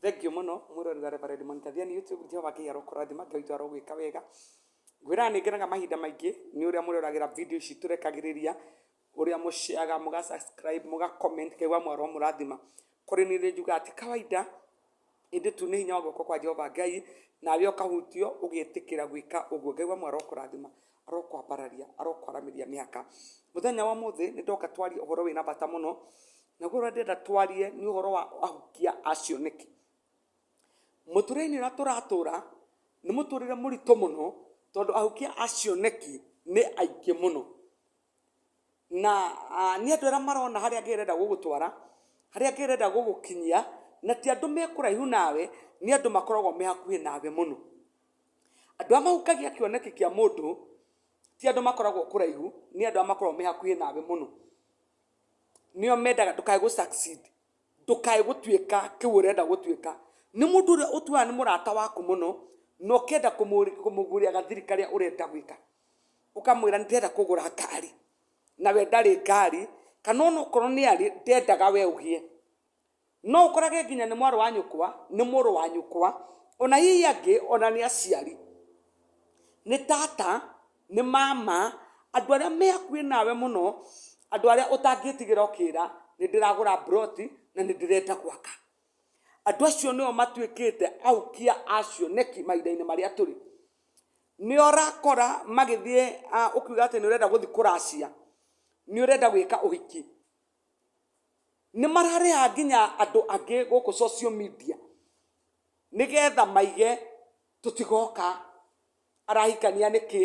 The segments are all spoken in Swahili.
Thank you muno mwirori wa Reverend Montathia ni YouTube Jehova Ngai arokũrathima Ngai witũ arogwĩka wega ngwĩra nĩ ngenaga mahinda maingĩ nĩ ũrĩa mũroragĩra video ici tũrekagĩrĩria ũrĩa mũciaga mũga subscribe mũga comment Ngai wa mwaro mũrathima kũrĩ nĩ njuga atĩ kawaida ĩndĩ tu nĩ hinya wa guoko kwa Jehova Ngai nawe ũkahutio ũgĩtĩkĩra gwĩka ũguo Ngai wa mwaro arokũrathima arokwambararia arokwaramĩria mĩhaka mũthenya wa mũthĩ nĩ ndoka twarie ũhoro wĩna bata mũno naguo ũrĩa ndĩrenda twarie nĩ ũhoro wa ahukia acio nĩkĩ mũtũrĩre-inĩ ũrĩa tũratũra nĩ mũtũrĩre mũritũ mũno tondũ ahukia acio nĩkĩ nĩ aingĩ mũno na nĩ andũ arĩa marona harĩa ngĩrenda gũgũtwara harĩa ngĩrenda gũgũkinyia na ti andũ me kũraihu nawe nĩ andũ makoragwo me hakuhĩ nawe mũno andũ arĩa mahukagia kĩoneki kĩa mũndũ ti andũ makoragwo kũraihu nĩ andũ arĩa makoragwo me hakuhĩ nawe mũno nĩo mendaga ndũkae gũ succeed ndũkae gũtuĩka kĩu ũrenda gũtuĩka nĩ mũndũ ũrĩa ũtuaga nĩ mũrata waku mũno na ũkenda kũmũguria gathiri karĩa ũrenda gwĩka ũkamwĩra ndĩrenda kũgũra ngari na we ndarĩ ngari kana ona okorwo nĩ arĩ ndendaga we ũgĩe no ũkorage nginya nĩ mwarĩ wa nyũkwa nĩ mũrũ wa nyũkwa ona hihi angĩ ona nĩ aciari nĩ tata nĩ mama andũ arĩa me hakuhĩ nawe mũno andũ arĩa ũtangĩtigĩra ũkĩra nĩ ndĩragũra broti na nĩ ndĩrenda gwaka andũ acio nĩo matuĩkĩte ahukia acio nĩkĩ mahinda-inĩ marĩa tũrĩ nĩ ũrakora magĩthiĩ ũkiuga atĩ nĩ ũrenda gũthiĩ kũracia nĩ ũrenda gwĩka ũhiki nĩ mararĩha nginya andũ angĩ gũkũ social media nĩgetha maige tũtigoka arahikania nĩkĩ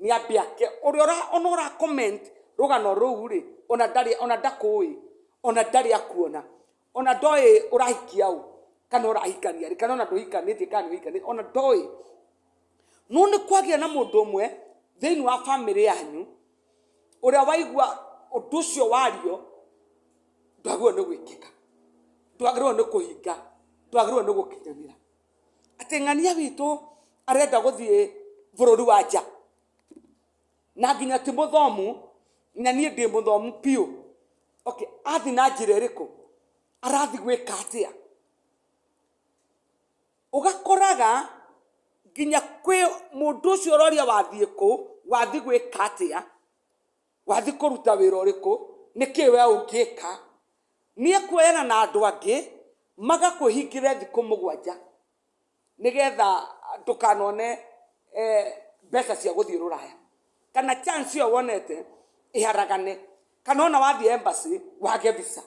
nĩ ambia ke ũrĩa ona ũra comment rũgano rũu rĩ ona ndakũĩ ona ndarĩ akuona ona ndoĩ ũrahikia ũ kana ũrahikania kana ona ndũhikanĩtie kana nĩũhikanĩtie ona ndoĩ no nĩ kwagĩa na mũndũ ũmwe thĩinĩ wa family yanyu ũrĩa waigua ũndũ ũcio wario ndwagĩrĩirwo nĩ gwĩkĩka ndwagĩrĩirwo nĩ kũhinga ndwagĩrĩirwo nĩ gũkinyanĩra atĩ ng'ania witũ arenda gũthiĩ bũrũri wa nja na nginya ti mũthomu na niĩ ndĩ mũthomu piũ okay athi na njĩra ĩrĩkũ arathi gwĩka atĩa ũgakoraga nginya kwĩ mũndũ ũcio ũroria wathiĩ kũ wathi gwĩka atĩa wathi kũruta wĩra ũrĩkũ nĩkĩ we ũngĩka nĩ kuoyana na andũ angĩ magakwĩhingĩre thikũ mũgwanja nĩgetha ndũkanone mbeca cia gũthiĩ rũraya kana chance ĩyo wonete ĩharagane kana ona wathiĩ embassy wage visa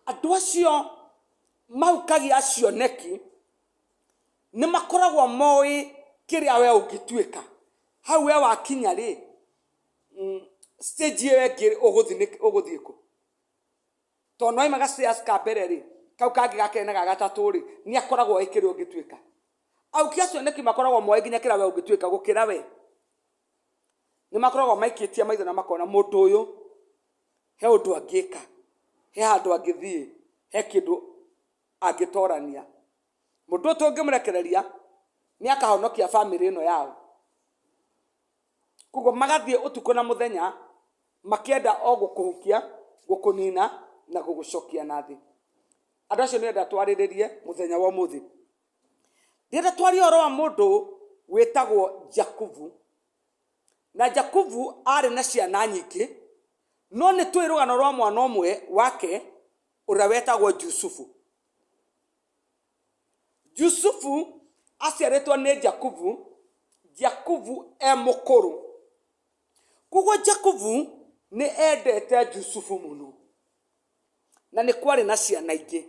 andũ acio mahukagia acio nĩkĩ nĩ makoragwo moĩ kĩrĩa we ũngĩtuĩka hau we wakinya rĩ stage ĩyo ĩngĩ ũgũthiĩ kũ tondũ no oima gastairs ka mbere rĩ kau kangĩ gakene ga gatatũ rĩ nĩ akoragwo oĩ kĩrĩa ũngĩtuĩka ahukia acio nĩkĩ makoragwo moĩ nginya kĩrĩa we ũngĩtuĩka gũkĩra we nĩ makoragwo maikĩtie maitho na makona mũndũ ũyũ he ũndũ angĩka he handũ angĩthiĩ he kĩndũ angĩtorania mũndũ ũyũ tũngĩmũrekereria nĩ akahonokia family ĩno yao koguo magathiĩ ũtukũ na mũthenya makĩenda o gũkũhukia gũkũnina na gũgũcokia na thĩ andũ acio nĩenda twarĩrĩrie mũthenya wa ũmũthĩ ndĩrenda twarie ũhoro wa mũndũ wĩtagwo Jakubu na Jakubu arĩ na ciana nyingĩ no nĩ tũĩ rũgano rwa mwana ũmwe wake ũrĩa wetagwo Jusufu Jusufu aciarĩtwo nĩ Jakubu Jakubu mũkũrũ koguo Jakubu nĩ endete Jusufu mũno na nĩ kwarĩ na ciana ingĩ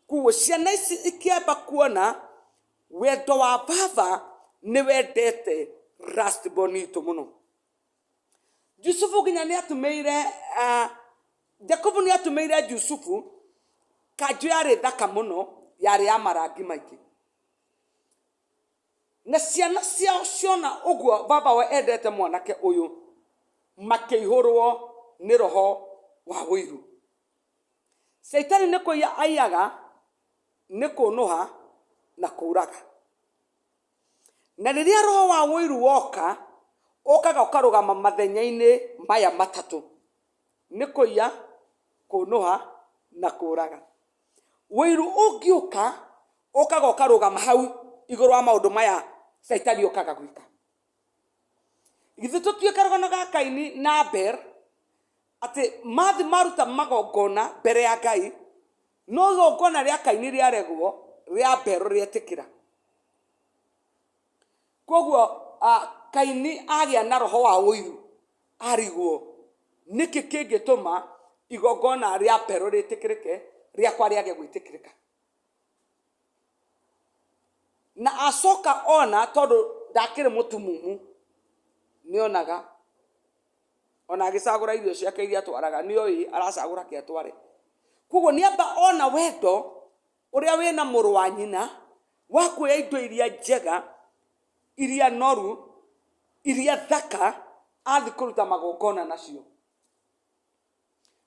koguo ciana ici ikĩamba kuona wendo wa baba nĩ wendete last born itũ mũno Jusufu nginya nĩ atũmĩire Jakubu nĩ atũmĩire Jusufu kanjũ yarĩ thaka mũno yarĩ ya marangi maingĩ na ciana ciao ciona ũguo baba we endete mwanake ũyũ makĩihũrwo nĩ roho wa wũiru Saitani nĩ kũiya aiyaga nĩ kũnũha na kũũraga na rĩrĩa roho wa wũiru woka ũkaga ũkarũgama mathenya-inĩ maya matatũ nĩ kũiya kunuha na kuraga. Wiru ungiuka ukaga ukarugama hau iguru wa maundu maya Saitani ukaga gwika. Githe tutuika rugano ga Kaini na Abel ati mathi maruta magongona mbere ya Ngai, no igongona ria Kaini riaregwo ria Abel rietikira. Koguo Kaini agia na roho wa uiru arigwo niki kingituma igongona ria Abel rietikirike riakwa riage gwitikirika. Na acoka ona tondu ndakire mutumumu nionaga ona agicagura irio ciake iria atwaraga nioi aracagura ke atware. Koguo niamba ona wendo uria wina muru wa nyina wa kuoya indo iria njega iria noru iria thaka athi kuruta magongona nacio.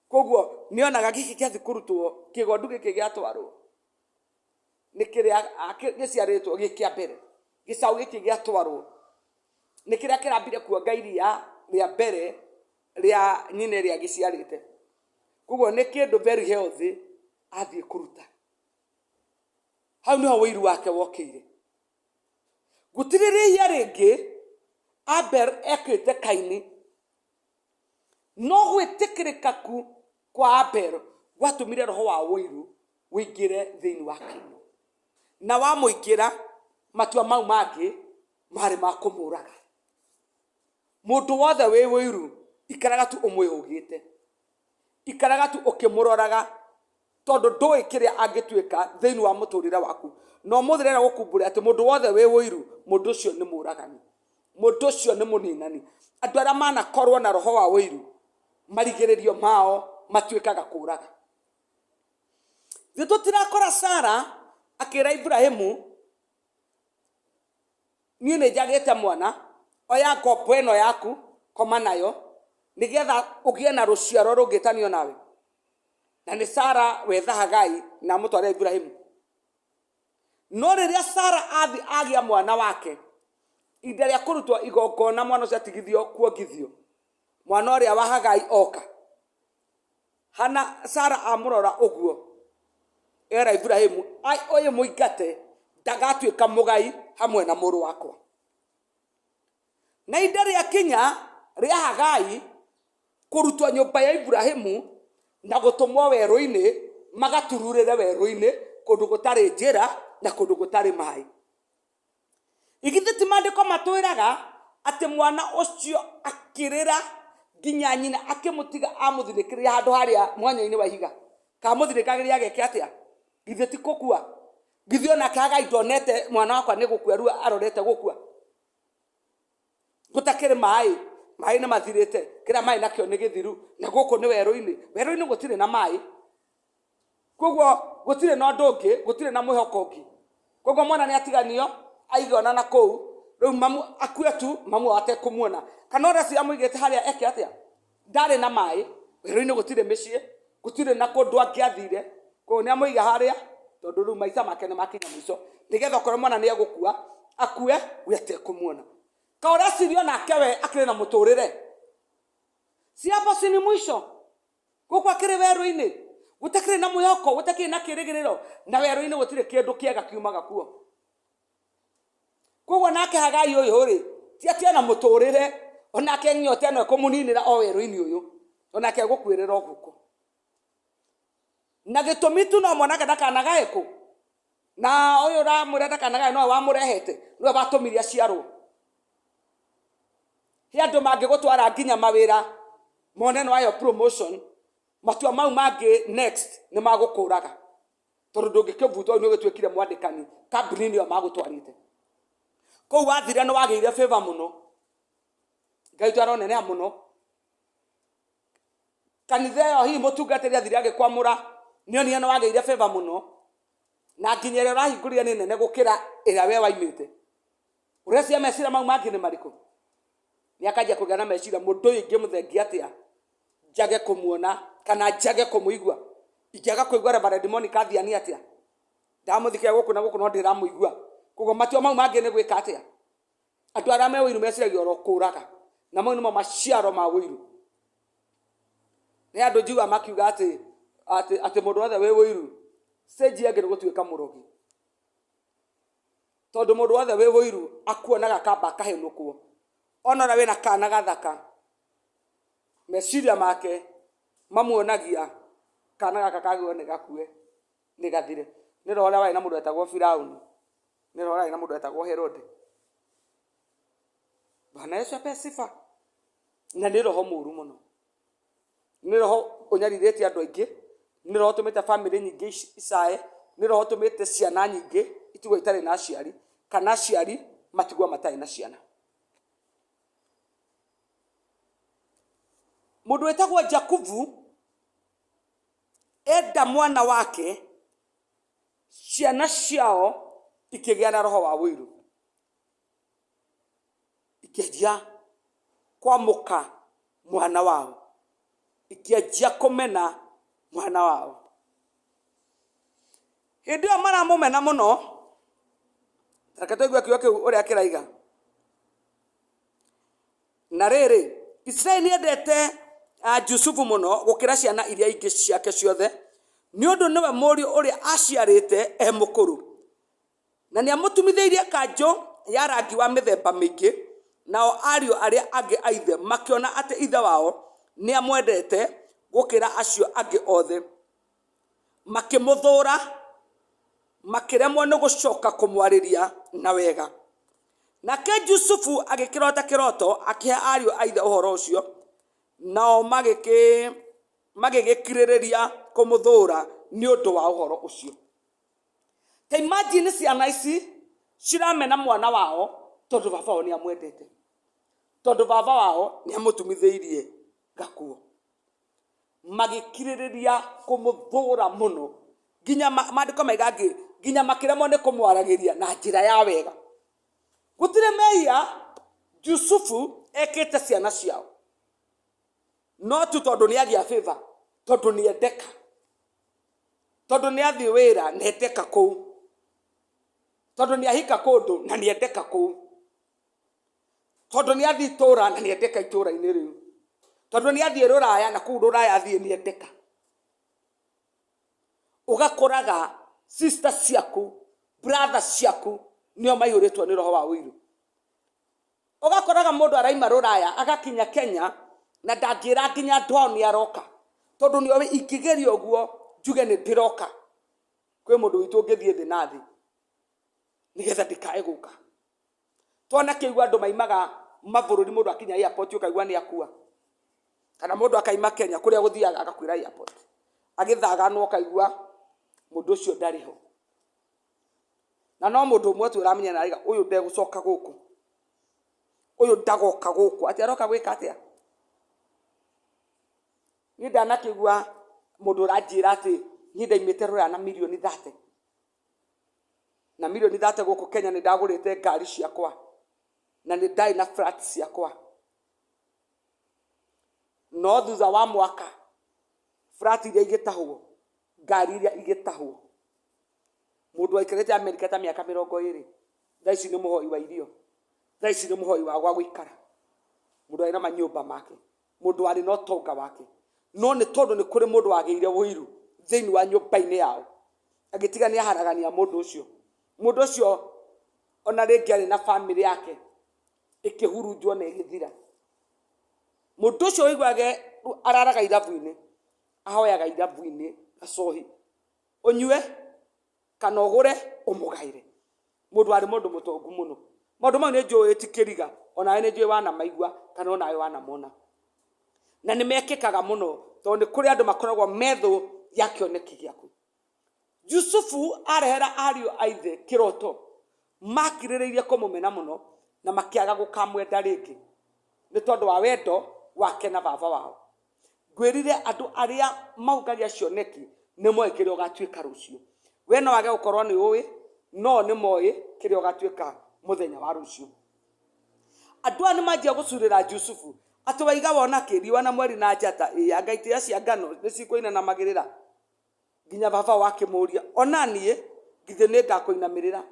Koguo nionaga giki kiathi kurutwo kigondu giki giatwarwo nikiria giciaritwo gikia mbere gicau giki giatwarwo nikiria kirambire kuonga iria ria mbere ria nyine ria giciarite. Koguo ni kindu very healthy athi kuruta. Hau niho wiru wake wokire. Gutiriria ringi Abel ekite Kaini, no gwitikirika ku kwa Abel gwatumire roho wa wiru wingire thiini wa Kaini, na wa muingira matua mau mangi mari ma kumuraga. Mundu wothe wi wiru ikaraga tu umwihugite, ikaraga tu ukimuroraga tondu ndui kiria angituika thiini wa muturire waku. No muthirera gukumbura ati mundu wothe wi wiru mundu ucio ni muragani, mundu ucio ni muninani. Andu aria manakorwo na roho wa wiru marigiririo mao matuikaga kuraga. Thito tirakora Sara akira Ibrahimu, nie ni njagite mwana oya ngopo ino yaku koma nayo nigetha ugie na ruciaro rungitanio nawe. Na ni Sara wetha Hagai na mutware Ibrahimu. No riria Sara athi agia mwana wake inde ria kurutwo igongona mwana ucio atigithio kuongithio, mwana uria wa Hagai oka hana Sara amurora uguo era Ibrahimu ai oye muingate ndagatuika mugai hamwe na muru wakwa. Na inde ria kinya ria Hagai kurutwo nyumba ya Ibrahimu na gutumwo weru-ini magatururire weru-ini kundu gutari njira na kundu gutari mai. Igithe ti mandiko matwiraga ati mwana ucio akirira nginya nyina akimutiga amuthirikiria handu haria mwanya-ini wa ihiga kamuthirikagiria ageke atia. Githe ti gukua, githe ona Hagai ndonete mwana wakwa ni gukua ru arorete gukua. Gutakiri mai ni mathirite, kira mai nakio ni githiru na guku ni weru-ini, weru-ini gutire na mai. Koguo gutire na ndungi, gutire na mwihoko ungi. Koguo mwana ni atiganio aigona na kou riu mamu akuetu mamu ate kumuona kana ora cia muigete haria eke atia ndari na mai weru-ini gutire micii gutire na kundu angiathire ko ni amuiga haria tondu riu maisha make ni makinya mwico nigetha kore mwana ni egukua akue wete kumuona ka ora cirio nake we akire na muturire si hapo si ni mwisho guku akire weru-ini gutakire na mwihoko gutakire na kirigiriro na weru-ini gutire kindu kiega kiumaga kuo. Koguo nake Hagai uyu ri ti atia na muturire onake nyote no kumuninira o weru-ini uyu onake gukwirira oguko na gitumi tu no mwana kana gaeku na uyu ra murenda kana gae no wa murehete no batumiria ciaro hiando mangi gutwara nginya mawira mone no ayo promotion matua mau mangi next ni magukuraga tondu ndungikivuto ni gitwikire mwandikani kambuni niyo magutwarite kou wathire no wageire favor muno Ngai twaronene muno kanitha yo hi mutungatiri athire agikwamura nionire no wageire favor muno na nginyere urahingurire ni nene gukira ira we waimite urecia mecira mau mangi ni mariko ni akaja kugana mecira mundu ingi muthengi atia njage kumuona kana njage kumuigua ingiaga kuigua Reverend Monica athiani atia ndamuthike guku na guku no ndiramuigua koguo matio mau mangi ni gwika atia andu aria me wiru meciragia oro kuraga na mau nimo maciaro ma wiru ni andu njiwa makiuga ati ati mundu wothe wi wiru stage yake ni gutuika murogi tondu mundu wothe wi wiru akuonaga kamba akahenukwo ona na wina kana gathaka meciria make mamuonagia kana gaka kagwo ni gakue ni gathire ni rola wai na mundu etagwo Firauni ni rola na mundu etagwo Herode Bwana Yesu ape sifa na ni roho muru muno ni roho unyarirete andu aingi ni roho tumite family nyingi isae ni roho tumite ciana nyingi itigwo itari na aciari kana aciari matigwo matari na ciana mundu etagwo Jakubu enda mwana wake ciana ciao ikigia na roho wa wiru ikianjia kwamuka mwana wao ikianjia kumena mwana wao hindi yo maramumena muno takatogwa kiwa kiu uria kiraiga na riri Israeli endete Jusufu muno gukira ciana iria ingi ciake ciothe ni undu niwe murio uria aciarite mukuru na ni amutumitheirie kanjo ya rangi wa mithemba mingi nao ario aria angi aithe makiona ati ithe wao ni amwendete gukira acio angi othe makimuthura makiremwo ni gucoka kumwariria na wega nake Jusufu agikirota kiroto akihe ario aithe uhoro ucio nao magigikiriria kumuthura ni undu wa uhoro ucio ta imagine ciana ici ciramena mwana wao tondu baba wao ni amwendete tondu baba wao ni amutumitheirie gakuo magikiriria kumuthura muno ginya mandiko maigangi ginya makiremwo ni kumwaragiria na njira ya wega gutire mehia Jusufu ekete ciana ciao no tu tondu ni agia favor tondu ni endeka tondu ni athi wira na endeka kuu tondu ni ahika kundu na ni endeka kuu tondu ni athi tura na ni endeka itura ini riu tondu ni athi ruraya na kuu ruraya athi ni endeka ugakoraga sister ciaku brother ciaku nio maiyuritwo ni roho wa wiru ugakoraga mundu araima ruraya agakinya Kenya na ndagira nginya ndwao ni aroka tondu ni owe ikigeria uguo njuge ni ndiroka kwi mundu witu ngithie thi nathi nigetha ndikae guka twana kiigua andu maimaga mabururi mundu akinya airport ukaigua ni akua kana mundu akaima Kenya kuria guthiaga agakwira airport agithaga no ukaigua mundu ucio ndariho na no mundu umwe tu uramenya na aiga uyu ndegucoka guku uyu ndagoka guku ati aroka gwika atia ni ndanakigua mundu ranjira ati ni ndaimite rura na milioni 30 na milioni 30 guku Kenya ni ndagurite ngari ciakwa na ni ndai na flat ciakwa no thutha wa mwaka flat iria igitahwo ngari iria igitahwo mundu aikarete Amerika ta miaka 20 thaici ni muhoi wa irio thaici ni muhoi wa gwa guikara mundu aina manyumba make mundu ari no tonga wake no ni tondu ni kuri mundu ageire wiru thiini wa nyumba-ini yao agitiga ni aharagania mundu ucio ona ringi ari na family yake ikihurunjwo na igithira mundu ucio wiguage araraga irabu-ini ahoyaga irabu-ini acohi unyue kana ugure umugaire mundu ari mundu mutongu muno mundu mau ni njui tikiriga ona ni njui wana maigua kana ona we wana mona na ni mekikaga muno tondu kuri andu makoragwo metho ya kioneki giaku Jusufu arehera ario aithe kiroto makirireirie kumumena muno na makiaga gukamwenda ringi ni tondu wa wendo wake na baba wao ngwirire andu aria maugagia cioneki ni moe kirio gatuika rucio we no wage gukorwo ni uwi no ni moe kirio gatuika muthenya wa rucio andu ani manjia gucurira Jusufu ati waiga wona kiriwa na mweri na njata angaitira cia ngano ni cikuina na magirira ginya baba wake muria ona nie ngithe ni ngakuinamirira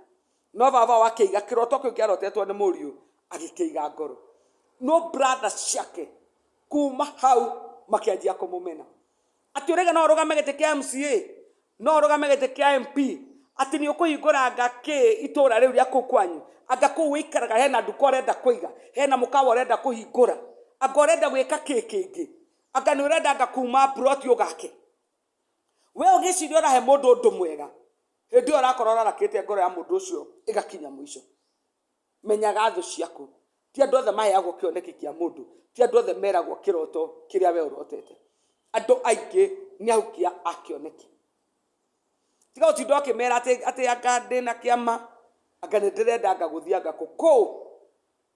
no baba wake iga kiroto kiu kiarotetwo ni muriu agikeiga ngoro no brother ciake kuma hau makianjia kumumena ati urega no rugame gete kia MCA no rugame gete kia MP ati ni ukuhingura ngake itura riu ria kukwanyu anga ku wikaraga hena nduka urenda kuiga hena mukawa urenda kuhingura anga urenda gwika kingi anga ni urenda anga kuma broti ugake we ugiciria urahe mundu undu mwega hindi urakora urarakite ngoro ya mundu ucio igakinya mwisho menyaga thu ciaku ti andu othe maheagwo kioneki kia mundu ti andu othe meragwo kiroto kiria we urotete andu aingi ni ahukia akioneki tiga utinda ukimera ati anga ndina kiama anga ndirenda anga guthia anga kuku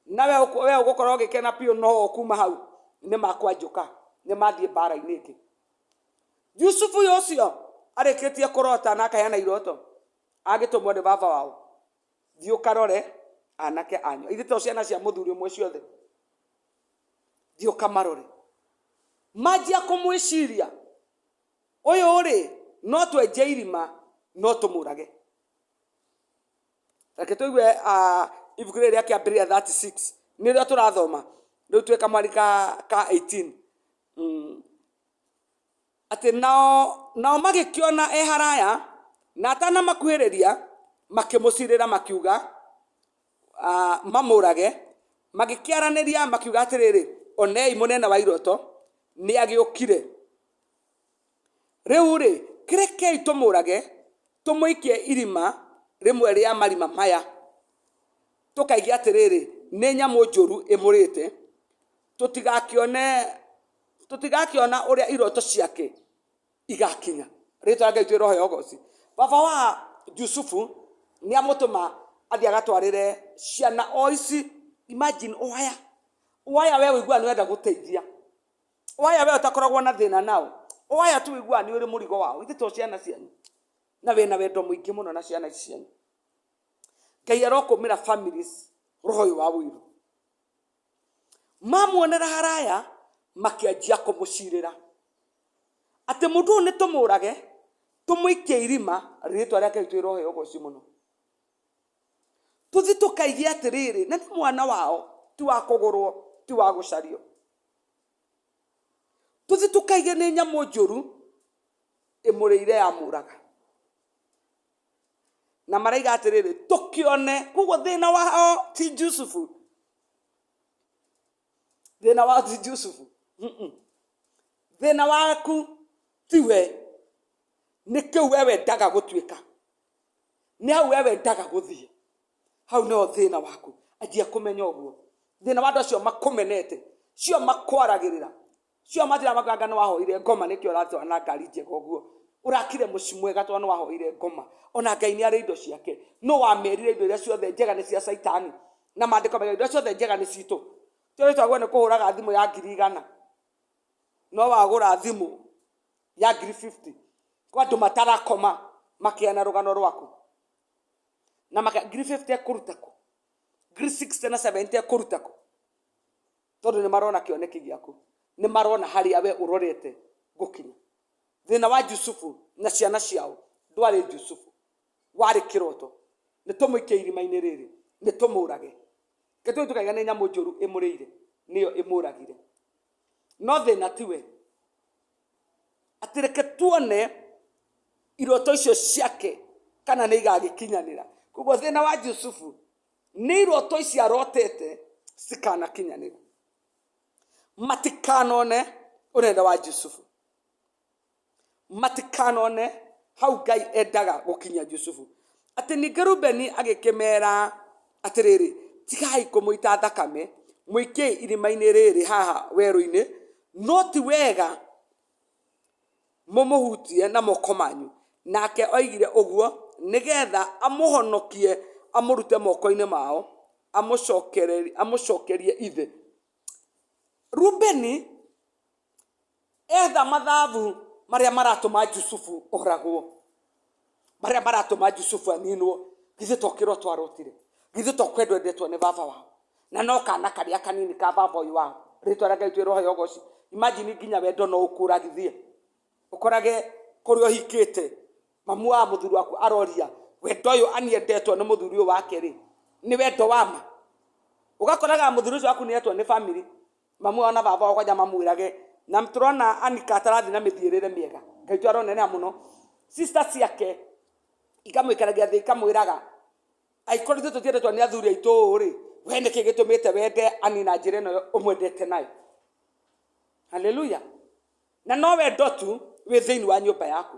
na we ugukorwo gikena pio no kuma hau ni makwanjuka ni mathie bara-ini ingi Yusufu yocio areketie kurota na akaheana iroto agitumwo ni baba wao thiu karore anake anyu ithito ciana cia muthuri umwe ciothe thiu kamarore majia kumwiciria uyu ri no twenje irima no tumurage reke tuigue ibuku riria kiambiria 36 nirio turathoma riu tweka mwari ka 18 ati nao magikiona haraya na atana makuhiriria makimucirira makiuga mamurage magikiaraniria makiuga atiriri onei munene wa iroto ni agiukire riu ri kirekei tumurage tumuikie irima rimwe ria marima maya tukaigia atiriri ni nyamu njuru imurite tutigakiona uria iroto ciake igakinya ritwa Ngai twi roho yogoci baba wa Yusufu ni amutuma athia gatwarire ciana oici imagine oya we wigua ni wenda guteithia oya we utakoragwo na thina nao oya tu wigua ni uri murigo wao ithito ciana cianyu na wena wendo muingi muno na ciana cianyu Ngai arokumira families roho wa wiru mamuonera haraya makianjia kumucirira ati mundu ni tumurage tumuikie irima ritwa riake ritwi roho yogoci muno tuthi tukaigia atiriri na ni mwana wao ti wa kugurwo ti wa gucario tuthi tukaigia ni nyamu njuru imurire ya muraga na maraiga atiriri tukione kugo thina wao ti Yusufu thina wao ti Yusufu thina waku tiwe nikiu wewe ndaga gutwika ni hau wewe ndaga guthie hau no thina waku ajia kumenya uguo thina wa andu acio makumenete cio makwaragirira cio mathira maganga no wahoire ngoma nikio ratwa na ngari njega uguo urakire muci mwega twa no wahoire ngoma ona Ngai ni ari indo ciake no wamerire indo iria ciothe njega ni cia Saitani na mandiko mega indo ciothe njega ni citu tio twagwo ni kuhuraga thimu ya 100 no wagura thimu ya 50 kwa andu matarakoma makiana rugano rwaku na 50 ekurutako 60 na 70 ekurutako tondu ni marona kioneki giaku ni marona haria we urorete gukinya thina wa Yusufu na ciana ciao ndwari Yusufu wari kiroto ni tumuikie irima-ini riri ni tumurage ketu tukaiga ni nyamu njuru imurire niyo imuragire no thina tiwe atireke tuone iroto icio ciake kana ni igagikinyanira kugo thina wa Yusufu ni iroto icio arotete sikana kinyanira matikanone urenda wa Yusufu matikanone hau Ngai endaga gukinya Yusufu ati ni Rubeni agikemera atiriri tigai kumuita thakame muikie irima-ini riri haha weru-ini no ti wega mumuhutie na moko manyu nake oigire uguo nigetha amuhonokie amurute moko-ini mao amucokerie ithe Rubeni etha mathabu maria maratuma Yusufu oragwo maria maratuma Yusufu aninwo githe tokiro twarotire githe tokwendwo ndetwo ni baba wao na no kana karia kanini ka baba uyu wao ritwa rake itwe roho yogoci imagine nginya wendo no ukuragithie ukorage kurio hikite mamu wa muthuri waku aroria wendo uyu aniendetwo ni muthuri wake ri ni wendo wama ugakoraga muthuri waku nietwo ni family mamu ona baba wao kwaja mamwirage na mturona Anika atarathi na mithiirire miega Ngai tu aronene muno sister ciake ikamwikaragia thi ikamwiraga aikorithio tutiendetwo ni athuri aitu ri we niki gitumite wende Anina njira ino umwendete nayo. Haleluya. Na no wendo tu wi thiini wa nyumba yaku,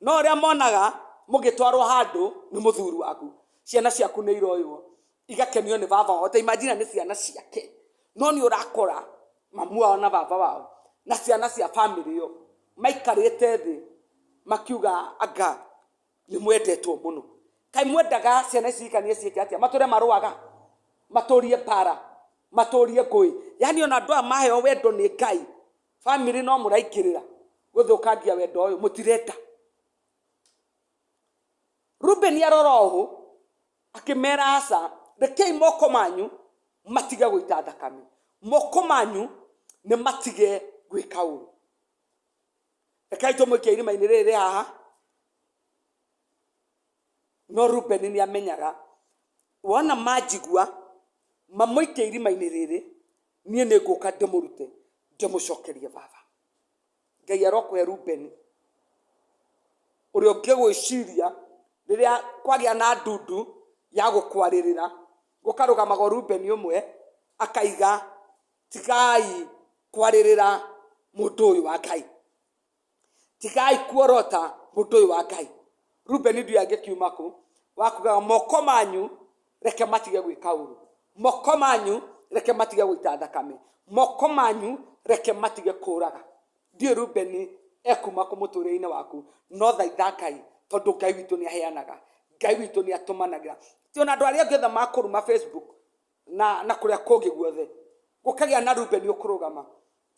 no ria monaga mugitwarwo handu ni muthuri waku, ciana ciaku ni iroywo igakenio ni baba wao. Ta imagine ni ciana ciake, no ni urakora mamu wao na baba wao na ciana cia family yo maikarite thi makiuga anga ni mwendetwo muno. Kai mwendaga ciana ici ikanie ciike atia? Mature maruaga, maturie para, maturie ngui. Yani ona andu maheo wendo ni Ngai, family no muraikirira guthukangia wendo uyu mutirenda. Ruben yaroroho akimera asa rekei moko manyu matige guita thakame, moko manyu ni matige gwika uru. Rekei tumwikie irima-ini riri haha. No Ruben ni amenyaga wona majigua mamuikie irima-ini riri nie ni nguka ndimurute ndimucokerie baba. Ngai arokuhe Ruben uri ungigwiciria riria kwagia na ndundu ya gukwaririra gukarugamaga Ruben umwe akaiga tigai kwaririra mundu uyu wa Ngai, tigai kuorota mundu uyu wa Ngai. Ruben ndio angekiuma ku wakuga moko manyu reke matige gwika uru, moko manyu reke matige guita thakame, moko manyu reke matige kuraga. Ndio Ruben ekuma ku muturire-ini waku, no thaitha Ngai tondu Ngai witu ni aheanaga, Ngai witu ni atumanagira. Ti ona andu aria ngetha makuruma Facebook na kuria kungi guothe gukagia na Ruben ukurugama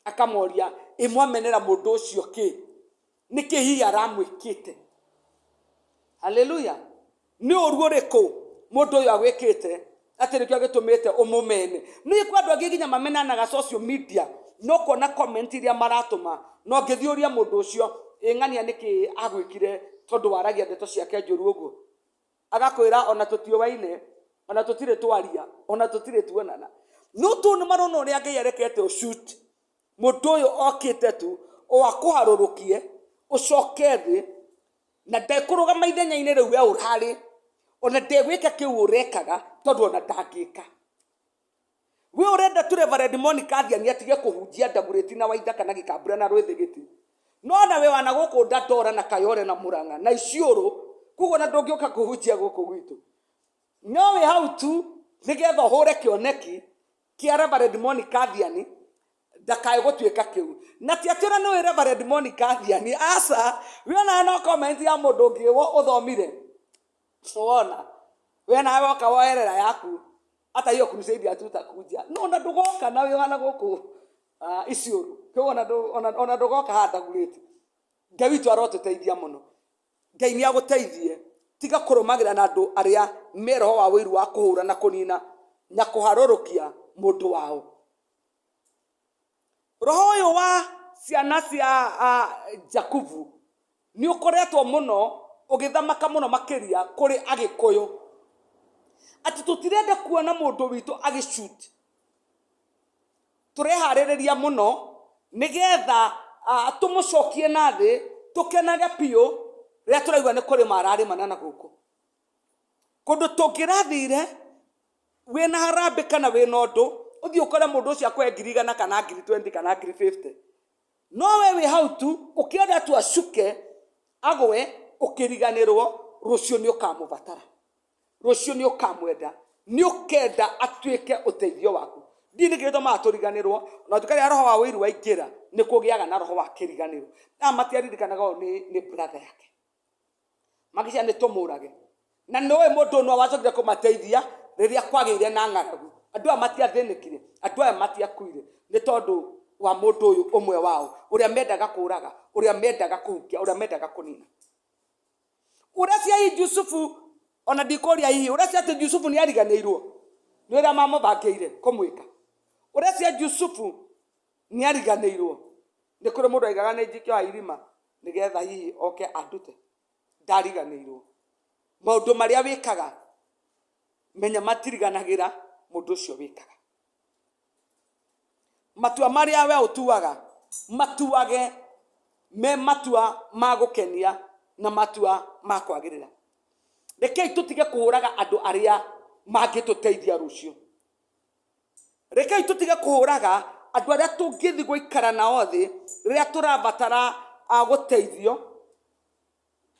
akamoria imwamenera mundu ucio ki niki hihi aramwikite. Haleluya. Ni uru uriku mundu uyu agwikite ati nikio gitumite umumene? Ni kwa andu angi nginya mamenanaga social media no kona comment iria maratuma no ngithiuria mundu ucio ng'ania niki agwikire tondu waragia ndeto ciake njuru uguo, agakwira ona tutiowaine, ona tutire twaria, ona tutire tuonana. No tu ni marona uria Ngai arekete ushoot mundu uyu okite tu o akuharurukie ucoke thi na ndekurugama ithenya-ini riu we urari ona ndegwika kiu urekaga tondu ona ndangika. We urenda tu Reverend Monica Athiani atige kuhunjia Ndagureti na Waitha kana Gikambura na Rwithigiti, no na we wana guku Dandora na Kayore na Murang'a na Isiuru kugo na ndungioka kuhunjia guku gwitu. No we how to nigetha hure kioneki kia Reverend Monica Athiani ndakae gutuika kiu na ti atira no Reverend Monica Athiani asa we na no comment ya mundu ungi uthomire wona we na woka woerera yaku hata hiyo crusade atuta kuja no na ndugoka na we wana guku Isiuru kugo ona ndugoka hata Ndagureti. Ngai witu arotuteithia muno, Ngai ni aguteithie tiga kurumagira na andu aria meroho wa wiru wa kuhura na kunina na kuharurukia mundu wao. Roho uyu wa ciana cia Jakubu ni ukoretwo muno ugithamaka muno makiria kuri Agikuyu ati tutirenda kuona mundu witu agishoot. Turehariria muno nigetha tumucokie na thi tukenage piu ria turaigua ni kuri marari manana guku kundu tungirathire wina harambe kana wina undu uthii ukore mundu ucio akwe 1,000 kana 20,000 kana 50,000 no we how to ukienda tu acuke agwe ukiriganirwo rucio ni ukamubatara, rucio ni ukamwenda, ni ukenda atuike uteithio waku. Ndini kirito maturiganirwo na tukari roho wa wiru waingira ni kugiaga na roho wa kiriganirwo na matiaririkanaga ni brother yake magisha ni tumurage na noe mundu no wacokire kumateithia riria kwagire na ng'aragu. Andu amatiathinikire, andu amatiakuire ni tondu wa mundu uyu umwe wao uria mendaga kuraga, uria mendaga kuhukia, uria mendaga kunina. Uracia Yusufu ona ndikoria hihi uracia ati Yusufu ni ariganirwo ni uria mamubangeire kumwika. Uracia Yusufu ni ariganirwo ni kuri mundu aigaga ni njikio irima nigetha hihi oke andute. Ndariganirwo maundu maria wikaga menya matiriganagĩra mundu ucio wikaga. Matua maria we utuaga matuage me matua magukenia na matua makwagirira. Rekei tutige kuhuraga andu aria mangituteithia rucio. Rekei tutige kuhuraga andu aria tungithi guikara nao thi riria turabatara guteithio,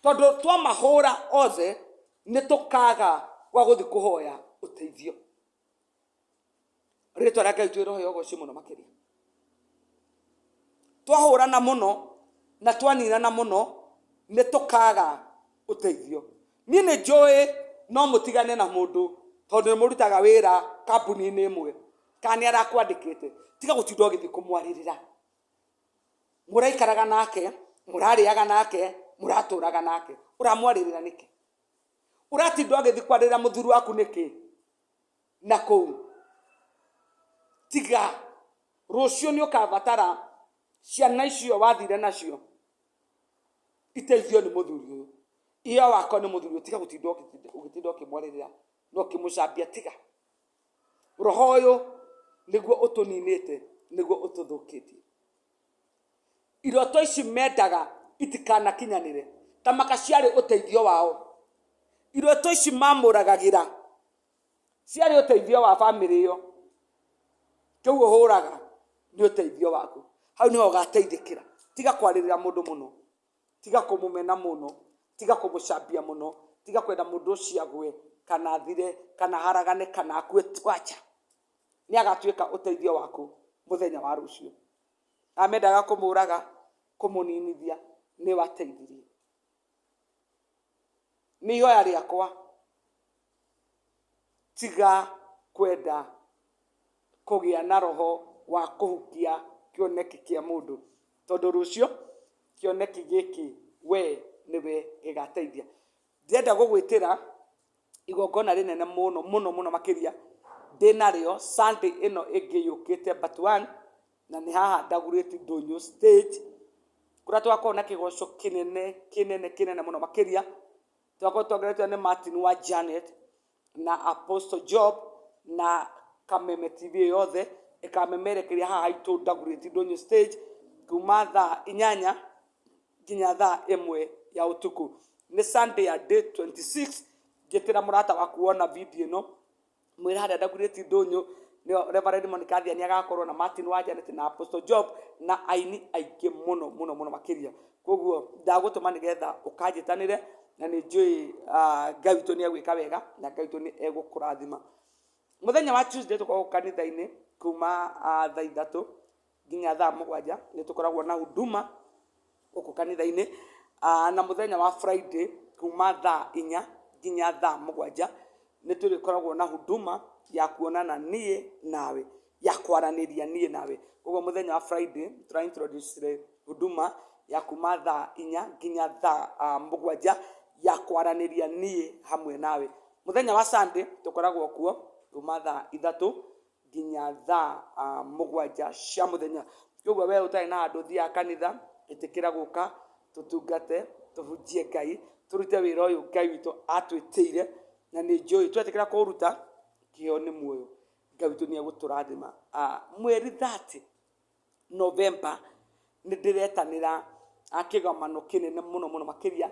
tondu twamahura othe ni tukaga gwa guthi kuhoya uteithio. Ritwa ria Ngai twirohe ugocio muno makiria. Twahurana muno na twaninana muno ni tukaga uteithio. Ni njoi no mutigane na mundu tondu ni murutaga wira kambuni-ini imwe kana arakwandikite, tiga gutinda ugithi kumwaririra. Muraikaraga nake, murariaga nake, muraturaga nake, uramwaririra niki? Uratinda ugithi kwarira muthuri waku niki? Na kou tiga rucio ni ukabatara ciana icio wathire nacio iteithio ni muthuri uyu. Iyo wako ni muthuri, tiga gutinda ukimwaririra no kimucambia. Tiga roho uyu niguo utuninite, niguo ututhukitie. Iroto ici mendaga itikana kinyanire ta makaciari uteithio wao. Iroto ici mamuragagira ciari uteithio wa family iyo, kiu uhuraga ni uteithio waku. Hau niho ugateithikira. Tiga kwaririra mundu muno, tiga kumumena muno, tiga kumucambia muno, tiga kwenda mundu ucio agwe kana athire kana haragane kana akue. Twacha ni agatuika uteithio waku muthenya wa rucio. Amendaga kumuraga, kumuninithia, ni wateithirie. Ni yo yari yakwa. Tiga kwenda kugia na roho wa kuhukia kioneki kia mundu, tondu rucio kioneki giki we niwe gigateithia. Ndienda gugwitira igongona rinene muno muno muno makiria ndinario Sunday ino ingi yukite but one, na ni haha Dagoretti Ndonyo stage kuria twakona kigoco kinene muno makiria. Twakona tongeretwo ni Martin wa Janet na Apostle Job na Kameme TV yothe ikamemerekeria haha itu Dagoretti Ndonyo stage kuma thaa 8 nginya thaa 1 ya utuku. Ni Sunday ya day 26. Jetera murata wa kuona video ino mwira hada Dagoretti Ndonyo ni Reverend Monica ni agakorwo na Martin wa Janet na Apostle Job na aini aingĩ muno makiria. Koguo ndagutuma nigetha ukanjitanire na ni njui Ngai witũ ni egwika wega na Ngai witũ ni egukurathima. Muthenya wa Tuesday tukoragwo kanitha-ini kuma thaa 3 nginya thaa 7 ni tukoragwo na huduma guku kanitha-ini, na muthenya wa Friday kuma thaa 4 nginya thaa 7 ni tukoragwo na huduma ya kuonana nie nawe, ya kwaraniria nie nawe. Koguo muthenya wa Friday tura introduce huduma ya kuma thaa 4 nginya thaa 7 ya kwaraniria nie hamwe nawe. Muthenya wa Sunday tukoragwo kuo kuma thaa 3 nginya thaa 7 cia muthenya. Koguo we utari na andu thia kanitha, itikira guka tutungate, tuhunjie Ngai, turute wira uyu Ngai witũ atwitire, na ni njui twetikira kuruta kio ni muoyo. Ngai witũ ni eguturathima. Mweri 30 November ni ndiretanira kigamano kinene muno makiria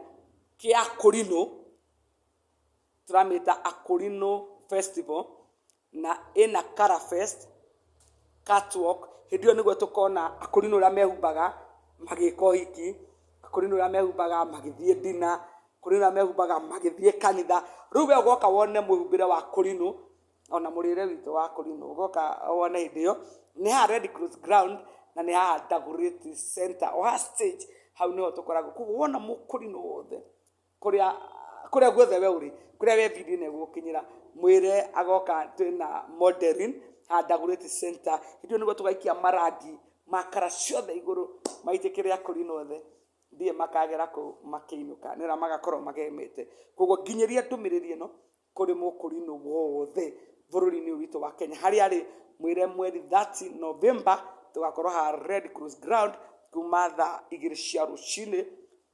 kia Akorino. Turamita Akorino Festival na ina Kara Fest catwalk. Hindio niguo tukona Akorino uria mehumbaga magiko hiki, Akorino uria mehumbaga magithie dina, Akorino uria mehumbaga magithie kanitha. Riu we ugoka wone muhumbire wa Akorino ona murire witu wa Akorino, ugoka wone hindio ni ha Red Cross Ground na ni ha Dagoretti Center o ha stage. Hau niho tukoragwo. Koguo wona Mukorino wothe kuria guothe we uri, kuria we video ne gukinyira, mwire agoka twina modeling ha Dagoretti Center. Hindio niguo tugaikia marangi makara ciothe iguru maitikire Akorino othe ndie makagera ku makiinuka nira magakorwo magemete. Koguo nginyeria ndumiriri ino kuri Mukorino wothe bururi-ini witu wa Kenya hari ari mwire mweri 30 November tugakorwo ha Red Cross Ground kuma thaa 2 cia rucini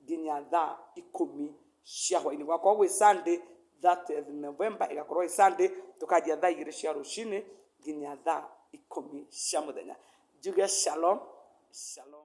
nginya thaa 10 cia hwaini. Gwakorwo gwi Sunday 30 November igakorwo gwi Sunday tukajia thaa 2 cia rucini nginya thaa 10 cia muthenya. Njuge shalom Shalom.